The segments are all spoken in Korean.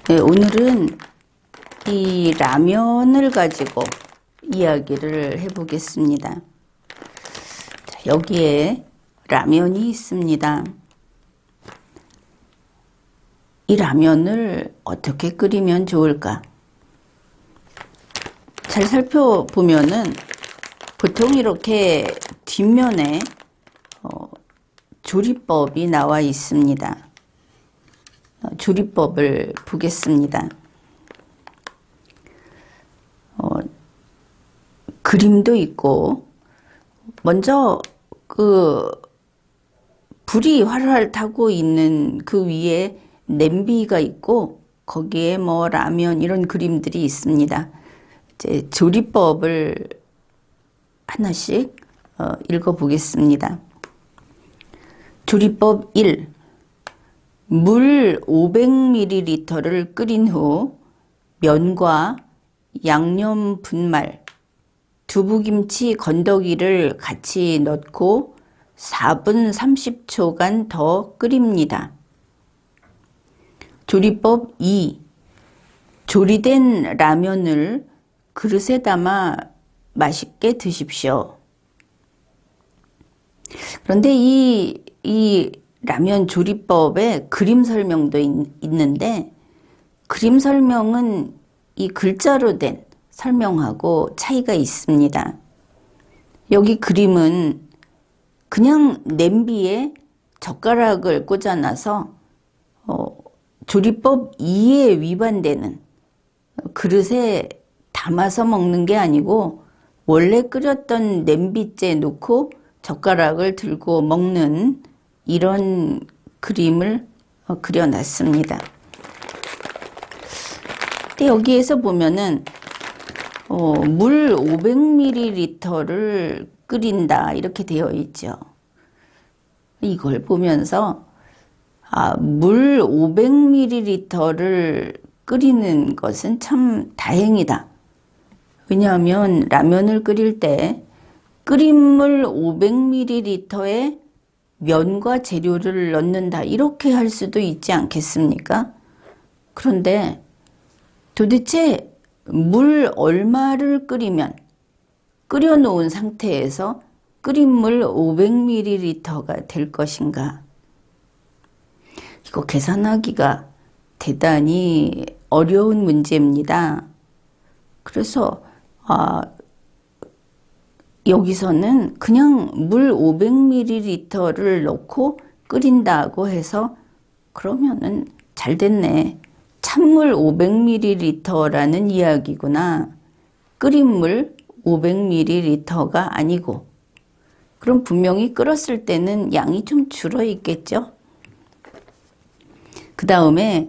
네, 오늘은 이 라면을 가지고 이야기를 해보겠습니다. 자, 여기에 라면이 있습니다. 이 라면을 어떻게 끓이면 좋을까? 잘 살펴보면은 보통 이렇게 뒷면에 조리법이 나와 있습니다. 조리법을 보겠습니다. 그림도 있고, 먼저 불이 활활 타고 있는 그 위에 냄비가 있고, 거기에 뭐 라면 이런 그림들이 있습니다. 이제 조리법을 하나씩 읽어보겠습니다. 조리법 1. 물 500ml를 끓인 후 면과 양념 분말, 두부김치 건더기를 같이 넣고 4분 30초간 더 끓입니다. 조리법 2. 조리된 라면을 그릇에 담아 맛있게 드십시오. 그런데 이 라면 조리법에 그림 설명도 있는데, 그림 설명은 이 글자로 된 설명하고 차이가 있습니다. 여기 그림은 그냥 냄비에 젓가락을 꽂아놔서 조리법 2에 위반되는, 그릇에 담아서 먹는 게 아니고 원래 끓였던 냄비째 놓고 젓가락을 들고 먹는 이런 그림을 그려놨습니다. 근데 여기에서 보면은 물 500ml를 끓인다 이렇게 되어 있죠. 이걸 보면서 물 500ml를 끓이는 것은 참 다행이다. 왜냐하면 라면을 끓일 때 끓인 물 500ml에 면과 재료를 넣는다 이렇게 할 수도 있지 않겠습니까? 그런데 도대체 물 얼마를 끓이면 끓여놓은 상태에서 끓인 물 500ml가 될 것인가? 이거 계산하기가 대단히 어려운 문제입니다. 그래서 여기서는 그냥 물 500ml를 넣고 끓인다고 해서 그러면은 잘 됐네. 찬물 500ml라는 이야기구나. 끓인 물 500ml가 아니고. 그럼 분명히 끓었을 때는 양이 좀 줄어 있겠죠? 그 다음에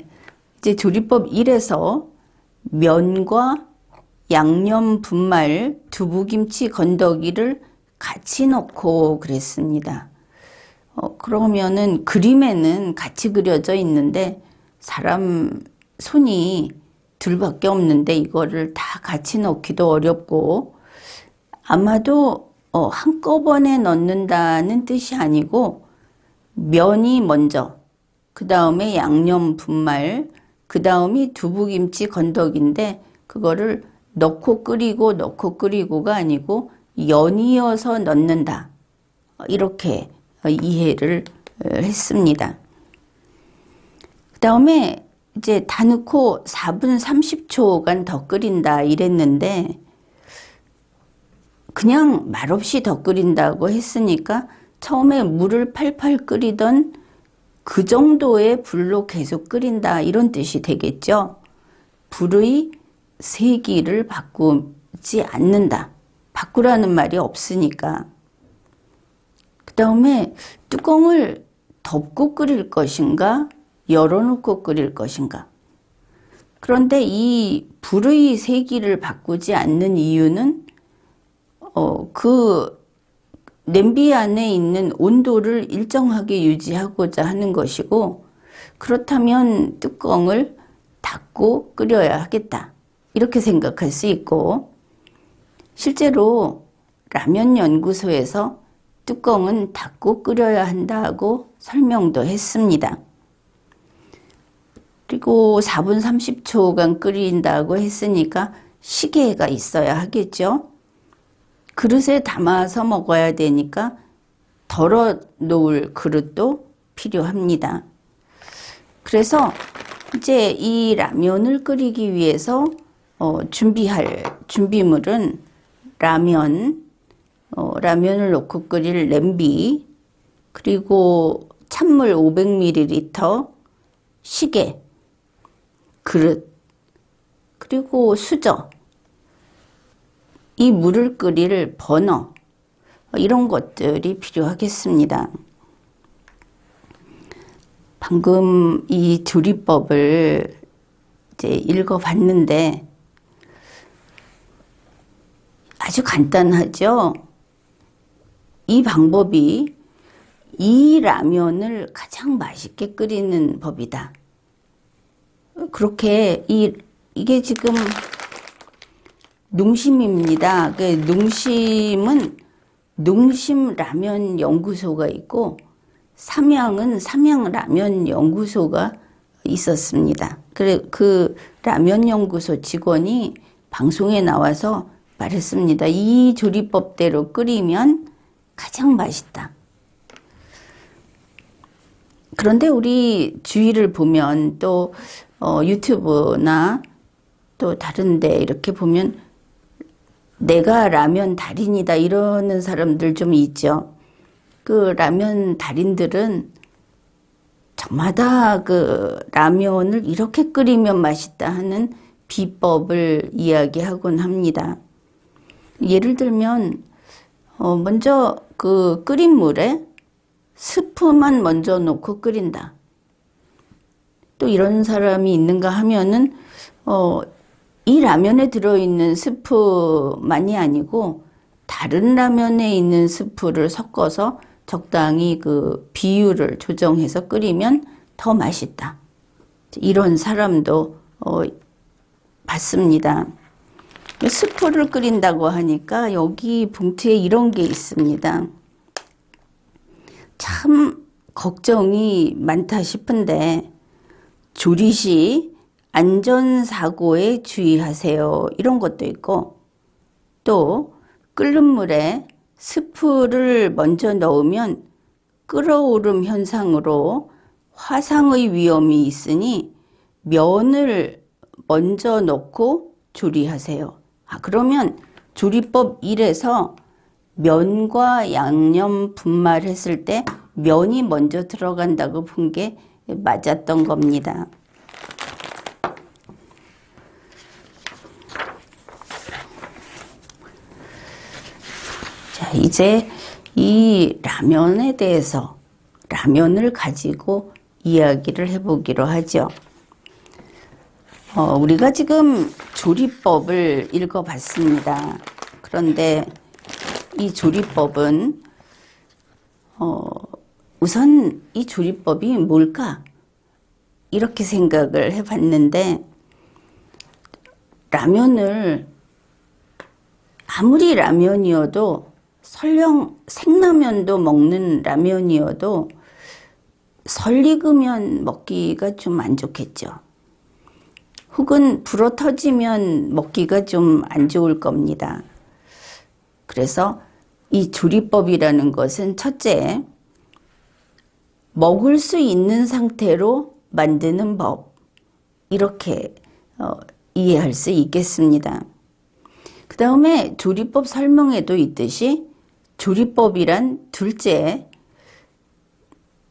이제 조리법 1에서 면과 양념 분말, 두부김치 건더기를 같이 넣고 그랬습니다. 그러면은 그림에는 같이 그려져 있는데 사람 손이 둘밖에 없는데 이거를 다 같이 넣기도 어렵고, 아마도 한꺼번에 넣는다는 뜻이 아니고 면이 먼저, 그 다음에 양념 분말, 그 다음이 두부김치 건더기인데 그거를 넣고 끓이고가 아니고 연이어서 넣는다. 이렇게 이해를 했습니다. 그 다음에 이제 다 넣고 4분 30초간 더 끓인다 이랬는데, 그냥 말없이 더 끓인다고 했으니까 처음에 물을 팔팔 끓이던 그 정도의 불로 계속 끓인다 이런 뜻이 되겠죠. 불의 세기를 바꾸지 않는다. 바꾸라는 말이 없으니까. 그 다음에 뚜껑을 덮고 끓일 것인가 열어놓고 끓일 것인가. 그런데 이 불의 세기를 바꾸지 않는 이유는 그 냄비 안에 있는 온도를 일정하게 유지하고자 하는 것이고, 그렇다면 뚜껑을 닫고 끓여야 하겠다 이렇게 생각할 수 있고, 실제로 라면 연구소에서 뚜껑은 닫고 끓여야 한다고 설명도 했습니다. 그리고 4분 30초간 끓인다고 했으니까 시계가 있어야 하겠죠. 그릇에 담아서 먹어야 되니까 덜어 놓을 그릇도 필요합니다. 그래서 이제 이 라면을 끓이기 위해서 준비할 준비물은 라면을 넣고 끓일 냄비, 그리고 찬물 500ml, 시계, 그릇, 그리고 수저, 이 물을 끓일 버너, 이런 것들이 필요하겠습니다. 방금 이 조리법을 이제 읽어봤는데 아주 간단하죠? 이 방법이 이 라면을 가장 맛있게 끓이는 법이다. 그렇게 이게 지금 농심입니다. 그 농심은 농심 라면 연구소가 있고 삼양은 삼양 라면 연구소가 있었습니다. 그래 그 라면 연구소 직원이 방송에 나와서 말했습니다. 이 조리법대로 끓이면 가장 맛있다. 그런데 우리 주위를 보면 또 유튜브나 또 다른 데 이렇게 보면 내가 라면 달인이다 이러는 사람들 좀 있죠. 그 라면 달인들은 저마다 그 라면을 이렇게 끓이면 맛있다 하는 비법을 이야기하곤 합니다. 예를 들면 먼저 그 끓인 물에 스프만 먼저 넣고 끓인다. 또 이런 사람이 있는가 하면은 이 라면에 들어있는 스프만이 아니고 다른 라면에 있는 스프를 섞어서 적당히 그 비율을 조정해서 끓이면 더 맛있다. 이런 사람도 봤습니다. 스프를 끓인다고 하니까 여기 봉투에 이런 게 있습니다. 참 걱정이 많다 싶은데 조리 시 안전사고에 주의하세요. 이런 것도 있고 또 끓는 물에 스프를 먼저 넣으면 끓어오름 현상으로 화상의 위험이 있으니 면을 먼저 넣고 조리하세요. 그러면 조리법 1에서 면과 양념 분말했을 때 면이 먼저 들어간다고 본 게 맞았던 겁니다. 자, 이제 이 라면에 대해서 라면을 가지고 이야기를 해보기로 하죠. 우리가 지금 조리법을 읽어봤습니다. 그런데 이 조리법은 우선 이 조리법이 뭘까? 이렇게 생각을 해봤는데 라면을 아무리 라면이어도 설령 생라면도 먹는 라면이어도 설 익으면 먹기가 좀 안 좋겠죠. 혹은 불어 터지면 먹기가 좀 안 좋을 겁니다. 그래서 이 조리법이라는 것은 첫째, 먹을 수 있는 상태로 만드는 법, 이렇게 이해할 수 있겠습니다. 그 다음에 조리법 설명에도 있듯이 조리법이란 둘째,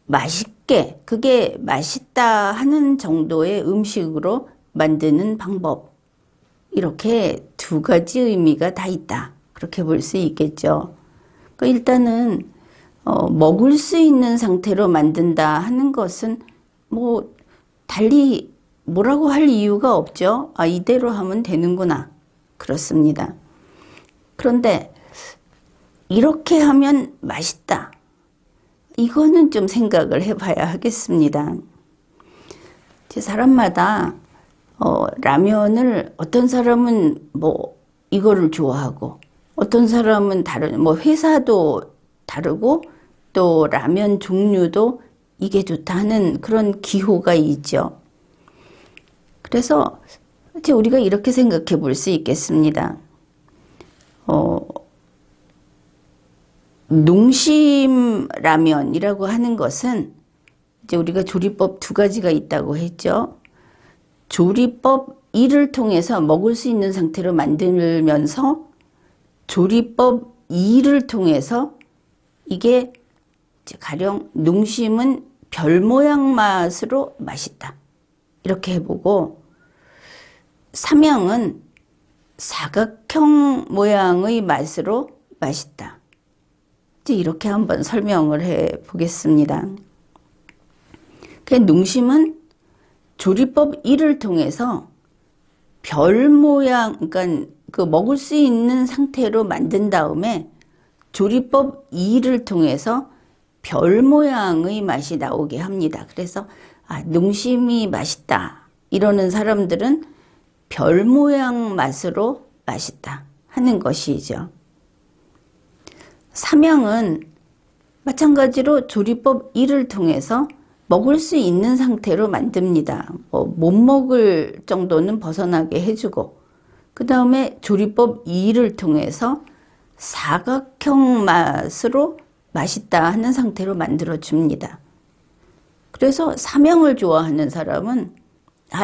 맛있게, 그게 맛있다 하는 정도의 음식으로 만드는 방법, 이렇게 두 가지 의미가 다 있다. 그렇게 볼 수 있겠죠. 그러니까 일단은 먹을 수 있는 상태로 만든다 하는 것은 뭐 달리 뭐라고 할 이유가 없죠. 이대로 하면 되는구나. 그렇습니다. 그런데 이렇게 하면 맛있다. 이거는 좀 생각을 해봐야 하겠습니다. 제 사람마다 라면을 어떤 사람은 뭐 이거를 좋아하고 어떤 사람은 다른 뭐 회사도 다르고 또 라면 종류도 이게 좋다 하는 그런 기호가 있죠. 그래서 이제 우리가 이렇게 생각해 볼 수 있겠습니다. 농심라면이라고 하는 것은 이제 우리가 조리법 두 가지가 있다고 했죠. 조리법 1을 통해서 먹을 수 있는 상태로 만들면서 조리법 2를 통해서 이게 가령 농심은 별 모양 맛으로 맛있다. 이렇게 해보고 삼양은 사각형 모양의 맛으로 맛있다. 이제 이렇게 한번 설명을 해 보겠습니다. 농심은 조리법 1을 통해서 별 모양, 그러니까 그 먹을 수 있는 상태로 만든 다음에 조리법 2를 통해서 별 모양의 맛이 나오게 합니다. 그래서 농심이 맛있다 이러는 사람들은 별 모양 맛으로 맛있다 하는 것이죠. 삼양은 마찬가지로 조리법 1을 통해서 먹을 수 있는 상태로 만듭니다. 못 먹을 정도는 벗어나게 해주고 그 다음에 조리법 2를 통해서 사각형 맛으로 맛있다 하는 상태로 만들어줍니다. 그래서 삼양을 좋아하는 사람은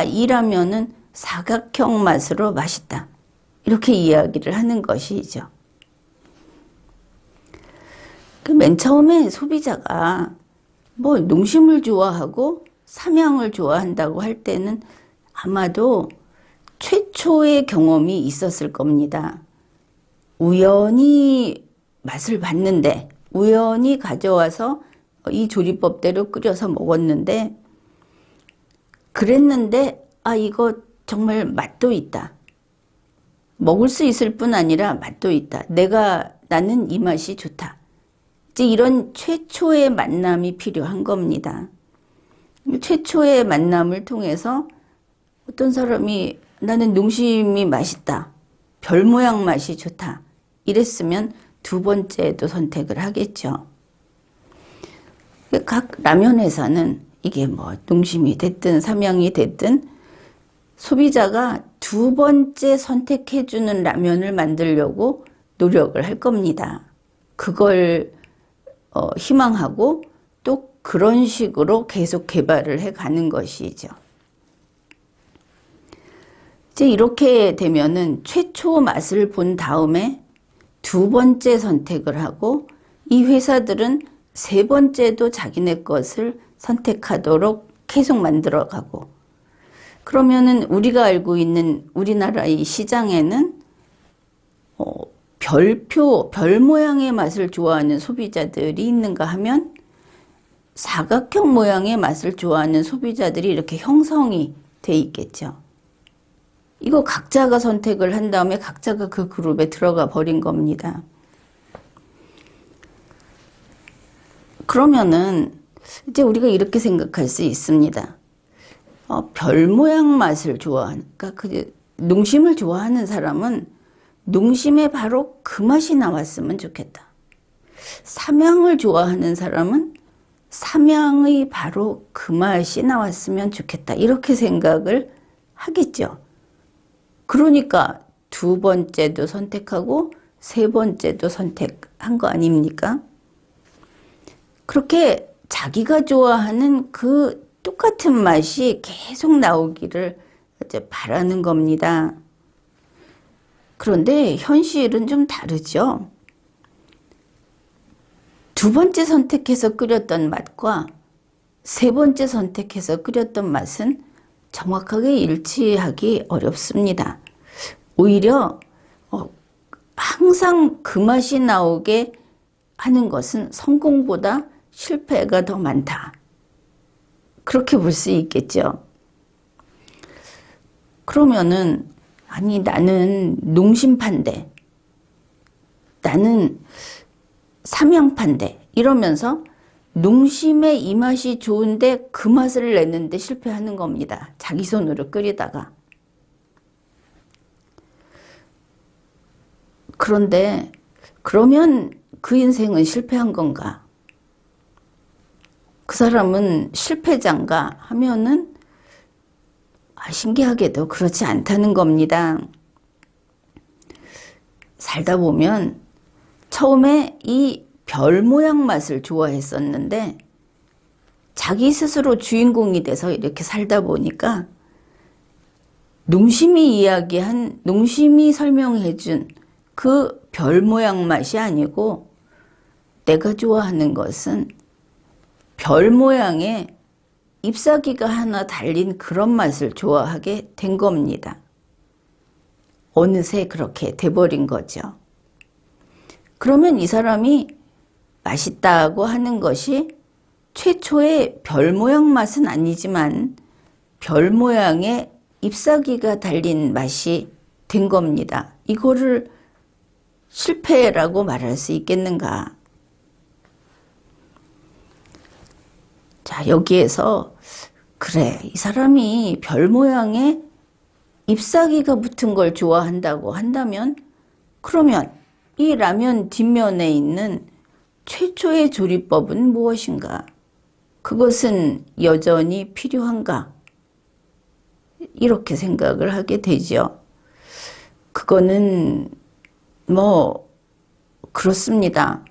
이 라면은 사각형 맛으로 맛있다. 이렇게 이야기를 하는 것이죠. 맨 처음에 소비자가 농심을 좋아하고 삼양을 좋아한다고 할 때는 아마도 최초의 경험이 있었을 겁니다. 우연히 맛을 봤는데 우연히 가져와서 이 조리법대로 끓여서 먹었는데 그랬는데 이거 정말 맛도 있다. 먹을 수 있을 뿐 아니라 맛도 있다. 나는 이 맛이 좋다. 이제 이런 최초의 만남이 필요한 겁니다. 최초의 만남을 통해서 어떤 사람이 나는 농심이 맛있다. 별 모양 맛이 좋다. 이랬으면 두 번째도 선택을 하겠죠. 각 라면 회사는 이게 농심이 됐든 삼양이 됐든 소비자가 두 번째 선택해주는 라면을 만들려고 노력을 할 겁니다. 그걸 희망하고 또 그런 식으로 계속 개발을 해 가는 것이죠. 이제 이렇게 되면은 최초 맛을 본 다음에 두 번째 선택을 하고 이 회사들은 세 번째도 자기네 것을 선택하도록 계속 만들어 가고 그러면은 우리가 알고 있는 우리나라의 시장에는 별 모양의 맛을 좋아하는 소비자들이 있는가 하면 사각형 모양의 맛을 좋아하는 소비자들이 이렇게 형성이 돼 있겠죠. 이거 각자가 선택을 한 다음에 각자가 그 그룹에 들어가 버린 겁니다. 그러면은 이제 우리가 이렇게 생각할 수 있습니다. 별 모양 맛을 좋아하는, 그러니까 농심을 좋아하는 사람은 농심에 바로 그 맛이 나왔으면 좋겠다. 삼양을 좋아하는 사람은 삼양의 바로 그 맛이 나왔으면 좋겠다. 이렇게 생각을 하겠죠. 그러니까 두 번째도 선택하고 세 번째도 선택한 거 아닙니까? 그렇게 자기가 좋아하는 그 똑같은 맛이 계속 나오기를 이제 바라는 겁니다. 그런데 현실은 좀 다르죠. 두 번째 선택해서 끓였던 맛과 세 번째 선택해서 끓였던 맛은 정확하게 일치하기 어렵습니다. 오히려 항상 그 맛이 나오게 하는 것은 성공보다 실패가 더 많다. 그렇게 볼 수 있겠죠. 그러면은 나는 농심파인데 나는 삼양파인데 이러면서 농심의 이 맛이 좋은데 그 맛을 내는데 실패하는 겁니다. 자기 손으로 끓이다가. 그런데 그러면 그 인생은 실패한 건가? 그 사람은 실패자인가 하면은 신기하게도 그렇지 않다는 겁니다. 살다 보면 처음에 이 별 모양 맛을 좋아했었는데 자기 스스로 주인공이 돼서 이렇게 살다 보니까 농심이 설명해 준 그 별 모양 맛이 아니고 내가 좋아하는 것은 별 모양의 잎사귀가 하나 달린 그런 맛을 좋아하게 된 겁니다. 어느새 그렇게 돼버린 거죠. 그러면 이 사람이 맛있다고 하는 것이 최초의 별 모양 맛은 아니지만 별 모양의 잎사귀가 달린 맛이 된 겁니다. 이거를 실패라고 말할 수 있겠는가? 자, 여기에서 그래, 이 사람이 별 모양의 잎사귀가 붙은 걸 좋아한다고 한다면 그러면 이 라면 뒷면에 있는 최초의 조리법은 무엇인가? 그것은 여전히 필요한가? 이렇게 생각을 하게 되죠. 그거는 그렇습니다.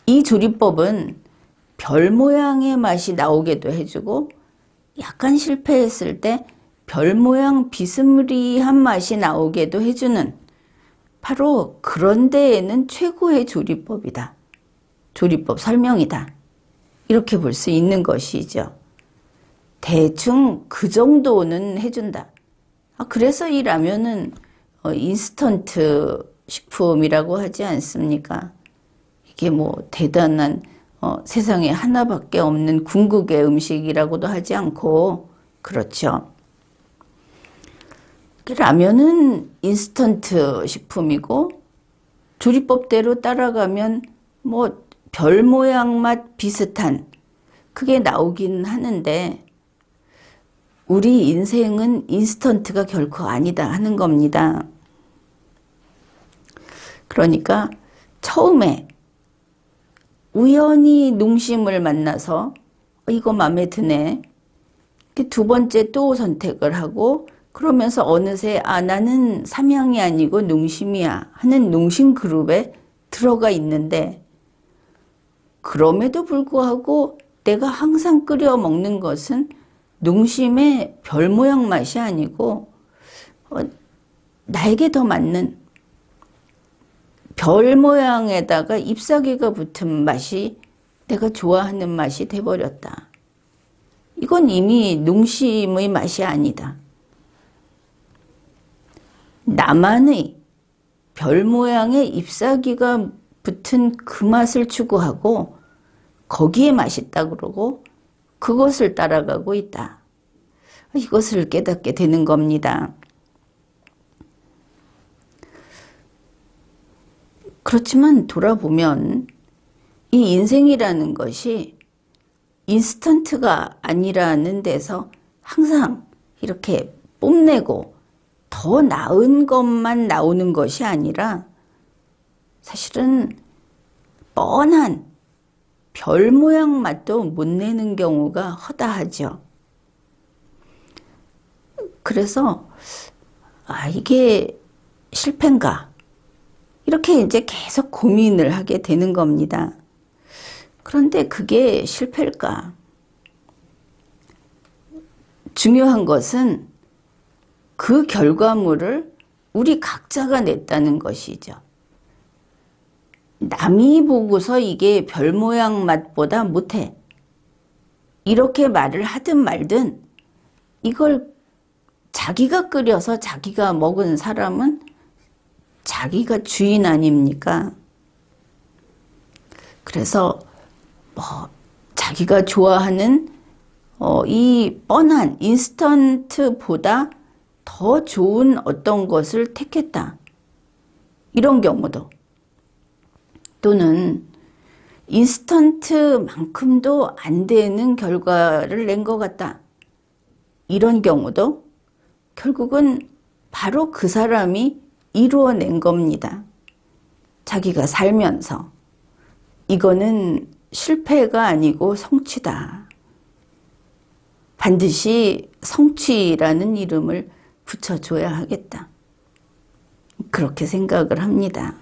이 조리법은 별 모양의 맛이 나오게도 해주고 약간 실패했을 때 별 모양 비스무리한 맛이 나오게도 해주는 바로 그런 데에는 최고의 조리법이다. 조리법 설명이다. 이렇게 볼 수 있는 것이죠. 대충 그 정도는 해준다. 그래서 이 라면은 인스턴트 식품이라고 하지 않습니까? 이게 대단한 세상에 하나밖에 없는 궁극의 음식이라고도 하지 않고 그렇죠. 라면은 인스턴트 식품이고 조리법대로 따라가면 별 모양 맛 비슷한 그게 나오긴 하는데 우리 인생은 인스턴트가 결코 아니다 하는 겁니다. 그러니까 처음에 우연히 농심을 만나서 이거 마음에 드네. 두 번째 또 선택을 하고 그러면서 어느새 나는 삼양이 아니고 농심이야 하는 농심 그룹에 들어가 있는데 그럼에도 불구하고 내가 항상 끓여 먹는 것은 농심의 별 모양 맛이 아니고 나에게 더 맞는 별 모양에다가 잎사귀가 붙은 맛이 내가 좋아하는 맛이 돼버렸다. 이건 이미 농심의 맛이 아니다. 나만의 별 모양의 잎사귀가 붙은 그 맛을 추구하고 거기에 맛있다 그러고 그것을 따라가고 있다. 이것을 깨닫게 되는 겁니다. 그렇지만 돌아보면 이 인생이라는 것이 인스턴트가 아니라는 데서 항상 이렇게 뽐내고 더 나은 것만 나오는 것이 아니라 사실은 뻔한 별 모양 맛도 못 내는 경우가 허다하죠. 그래서 이게 실패인가? 이렇게 이제 계속 고민을 하게 되는 겁니다. 그런데 그게 실패일까? 중요한 것은 그 결과물을 우리 각자가 냈다는 것이죠. 남이 보고서 이게 별 모양 맛보다 못해. 이렇게 말을 하든 말든 이걸 자기가 끓여서 자기가 먹은 사람은 자기가 주인 아닙니까? 그래서 자기가 좋아하는 이 뻔한 인스턴트보다 더 좋은 어떤 것을 택했다. 이런 경우도 또는 인스턴트만큼도 안 되는 결과를 낸 것 같다. 이런 경우도 결국은 바로 그 사람이 이루어낸 겁니다. 자기가 살면서 이거는 실패가 아니고 성취다. 반드시 성취라는 이름을 붙여줘야 하겠다. 그렇게 생각을 합니다.